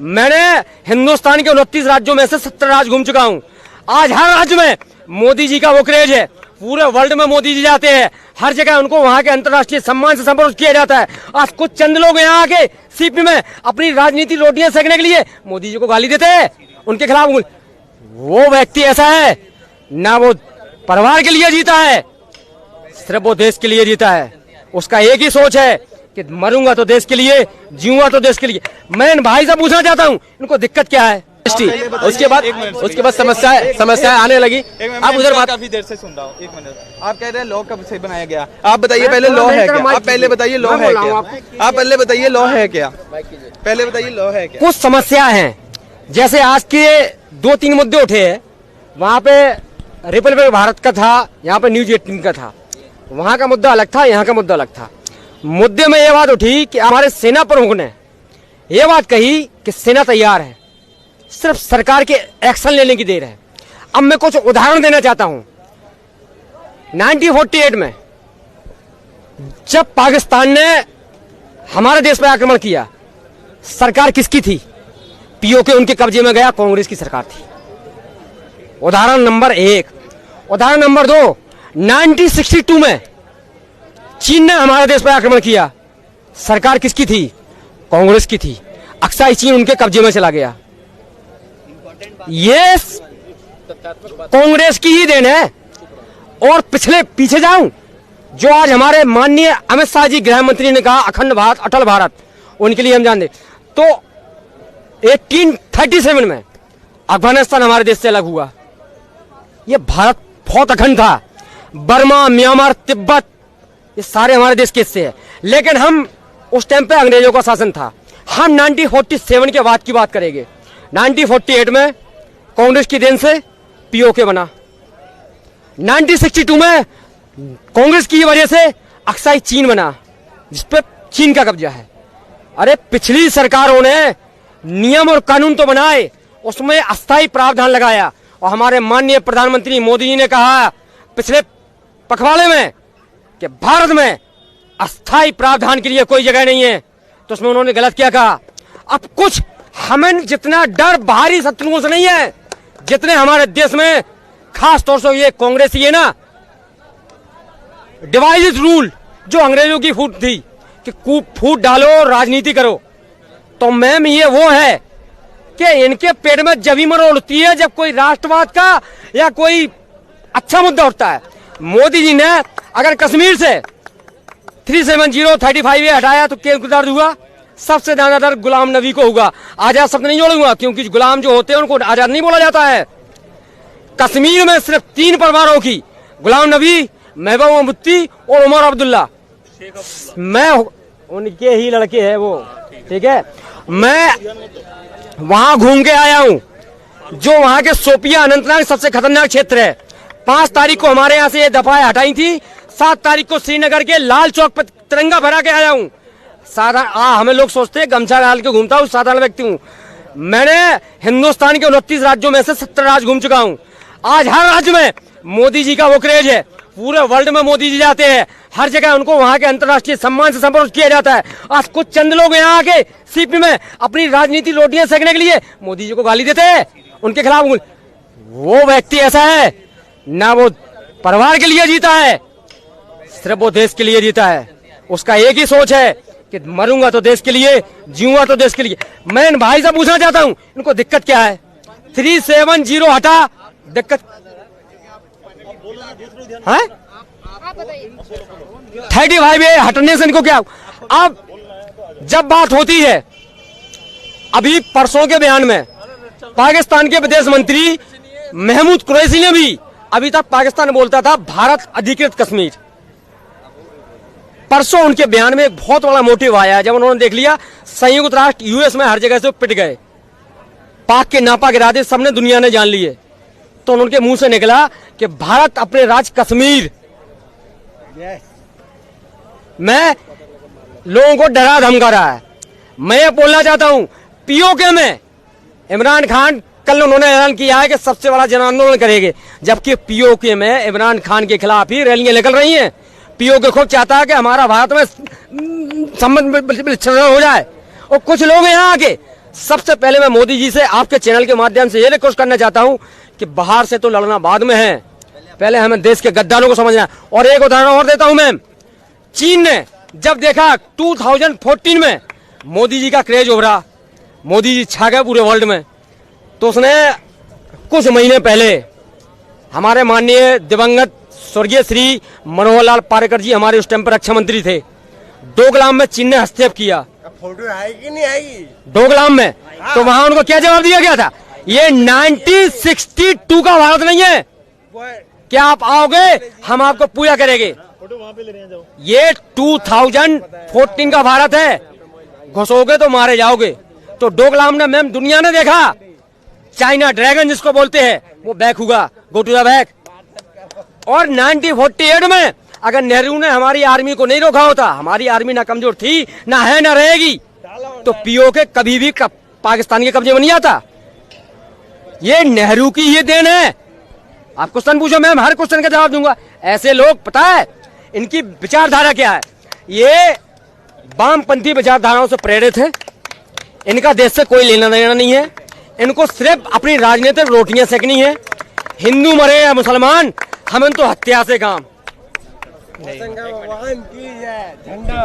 मैंने हिंदुस्तान के 29 राज्यों में से 70 राज्य घूम चुका हूँ। आज हर राज्य में मोदी जी का वो क्रेज है, पूरे वर्ल्ड में मोदी जी जाते हैं, हर जगह उनको वहां के अंतर्राष्ट्रीय सम्मान से संबोधित किया जाता है। आज कुछ चंद लोग यहाँ आके सीपी में अपनी राजनीति रोटियां सेकने के लिए मोदी जी को गाली देते हैं, उनके खिलाफ। वो व्यक्ति ऐसा है, ना वो परिवार के लिए जीता है, सिर्फ वो देश के लिए जीता है। उसका एक ही सोच है कि मरूंगा तो देश के लिए, जीऊंगा तो देश के लिए। मैं इन भाई से पूछना चाहता हूँ, इनको दिक्कत क्या है? उसके बाद समस्याएं आने लगी। आप उधर बात काफी देर से सुन रहा हूँ। एक मिनट, आप कह रहे हैं लॉ कब से बनाया गया? आप बताइए पहले लॉ है क्या? आप पहले बताइए लॉ है क्या? आप पहले बताइए लॉ है क्या? पहले बताइए लॉ है क्या? कुछ समस्या है, जैसे आज के 2-3 मुद्दे उठे हैं। वहाँ पे रिपब्लिक भारत का था, यहाँ पे न्यूज 18 का था। वहाँ का मुद्दा अलग था, यहाँ का मुद्दा अलग था। मुद्दे में ये बात उठी कि हमारे सेना प्रमुख ने ये बात कही कि सेना तैयार है, सिर्फ सरकार के एक्शन लेने की देर है। अब मैं कुछ उदाहरण देना चाहता हूं। 1948 में जब पाकिस्तान ने हमारे देश पर आक्रमण किया, सरकार किसकी थी? पीओके उनके कब्जे में गया, कांग्रेस की सरकार थी। उदाहरण नंबर 1। उदाहरण नंबर 2, 1962 में चीन ने हमारे देश पर आक्रमण किया, सरकार किसकी थी? कांग्रेस की थी। अक्साई चीन उनके कब्जे में चला गया। ये कांग्रेस की ही देन है। और पीछे जाऊं, जो आज हमारे माननीय अमित शाह जी गृह मंत्री ने कहा अखंड भारत, अटल भारत, उनके लिए हम जान दें तो 1837 में अफगानिस्तान हमारे देश से अलग हुआ। ये भारत बहुत अखंड था। बर्मा, म्यांमार, तिब्बत, ये सारे हमारे देश के हिस्से हैं। लेकिन हम उस टाइम पे अंग्रेजों का शासन था। हम 1947 के बाद की बात करेंगे। 1948 में कांग्रेस की देन से पीओके बना। 1962 में कांग्रेस की वजह से अक्साई चीन बना, जिसपे चीन का कब्जा है। अरे पिछली सरकारों ने नियम और कानून तो बनाए, उसमें अस्थायी प्रावधान लगाया। और हमारे माननीय प्रधानमंत्री मोदी जी ने कहा पिछले पखवाड़े में कि भारत में अस्थायी प्रावधान के लिए कोई जगह नहीं है। तो उसमें उन्होंने गलत क्या कहा? अब कुछ हमें जितना डर बाहरी शत्रुओं से नहीं है, जितने हमारे देश में खास तौर से ये कांग्रेस ही है ना, डिवाइस रूल जो अंग्रेजों की फूट थी कि फूट डालो राजनीति करो। तो मैम ये वो है कि इनके पेट में जब ही मरोड़ उठती है जब कोई राष्ट्रवाद का या कोई अच्छा मुद्दा उठता है। मोदी जी ने अगर कश्मीर से 370-35 हटाया तो केस गुजार हुआ, सबसे ज्यादा दर गुलाम नबी को होगा। आजाद शब्द नहीं जोड़ूंगा, क्योंकि गुलाम जो होते हैं उनको आजाद नहीं बोला जाता है। कश्मीर में सिर्फ 3 परिवारों की, गुलाम नबी, महबूबा मुफ्ती और उमर अब्दुल्ला, मैं उनके ही लड़के हैं वो, ठीक है। मैं वहां घूम के आया हूं, जो वहां के शोपिया अनंतनाग सबसे खतरनाक क्षेत्र है। 5 तारीख को हमारे यहाँ से ये दफाएं हटाई थी, 7 तारीख को श्रीनगर के लाल चौक पर तिरंगा भरा के आया हूं। हमें लोग सोचते हैं गमछा डाल के घूमता हूँ, साधारण व्यक्ति हूँ। मैंने हिंदुस्तान के 29 राज्यों में से 70 राज्य घूम चुका हूँ। आज हर राज्य में मोदी जी का वो क्रेज है, पूरे वर्ल्ड में मोदी जी जाते हैं, हर जगह उनको वहां के अंतर्राष्ट्रीय सम्मान से संबोधित किया जाता है। आज कुछ चंद लोग यहाँ आके सीपी में अपनी राजनीति रोटियां सेकने के लिए मोदी जी को गाली देते हैं, उनके खिलाफ। वो व्यक्ति ऐसा है, ना वो परिवार के लिए जीता है, सिर्फ वो देश के लिए जीता है। उसका एक ही सोच है कि मरूंगा तो देश के लिए, जीऊंगा तो देश के लिए। मैं इन भाई से पूछना चाहता हूं, इनको दिक्कत क्या है? 370 हटा, दिक्कत है? 35 हटने से इनको क्या? अब जब बात होती है, अभी परसों के बयान में पाकिस्तान के विदेश मंत्री महमूद कुरैशी ने भी, अभी तक पाकिस्तान बोलता था भारत अधिकृत कश्मीर, परसों उनके बयान में एक बहुत बड़ा मोटिव आया। जब उन्होंने देख लिया संयुक्त राष्ट्र, यूएस में हर जगह से पिट गए, पाक के नापाक इरादे सबने दुनिया ने जान लिए, तो उनके मुंह से निकला कि भारत अपने राज्य कश्मीर में लोगों को डरा धमका रहा है। मैं ये बोलना चाहता हूं, पीओके में इमरान खान, कल उन्होंने ऐलान किया है कि सबसे बड़ा जन आंदोलन करेंगे, जबकि पीओके में इमरान खान के खिलाफ ही रैलियां निकल रही हैं। पीओके खूब चाहता है कि हमारा भारत में संबंध हो जाए, और कुछ लोग यहाँ आके सबसे पहले मैं मोदी जी से आपके चैनल के माध्यम से ये रिक्वेस्ट करना चाहता हूं कि बाहर से तो लड़ना बाद में है, पहले हमें देश के गद्दारों को समझना है। और एक उदाहरण और देता हूं मैं, चीन ने जब देखा 2014 में मोदी जी का क्रेज उभरा, मोदी जी छा गए पूरे वर्ल्ड में, तो उसने कुछ महीने पहले हमारे माननीय दिवंगत स्वर्गीय श्री मनोहर लाल पारिकर जी हमारे उस टाइम पर रक्षा मंत्री थे, डोकलाम में चीन ने हस्तक्षेप किया। फोटो आएगी नहीं आएगी डोकलाम में, तो वहां उनको क्या जवाब दिया गया था? ये 1962 का भारत नहीं है, क्या आप आओगे हम आपको पूजा करेंगे। ये 2014 का भारत है, घुसोगे तो मारे जाओगे। तो डोकलाम ने मैम दुनिया ने देखा, चाइना ड्रैगन जिसको बोलते हैं वो बैक हुआ, गो टू द बैक। और 1948 में अगर नेहरू ने हमारी आर्मी को नहीं रोका होता, हमारी आर्मी ना कमजोर थी, ना है, ना रहेगी, तो पीओके कभी भी पाकिस्तान के कब्जे में नहीं आता। ये नेहरू की ये देन है। आप क्वेश्चन पूछो, मैं हर क्वेश्चन का जवाब दूंगा। ऐसे लोग, पता है इनकी विचारधारा क्या है, ये वामपंथी विचारधाराओं से प्रेरित है, इनका देश से कोई लेना देना नहीं है, इनको सिर्फ अपनी राजनीतिक रोटियां सेकनी है। हिंदू मरे या मुसलमान, हमें तो हत्या से काम। भगवान की जय, झंडा।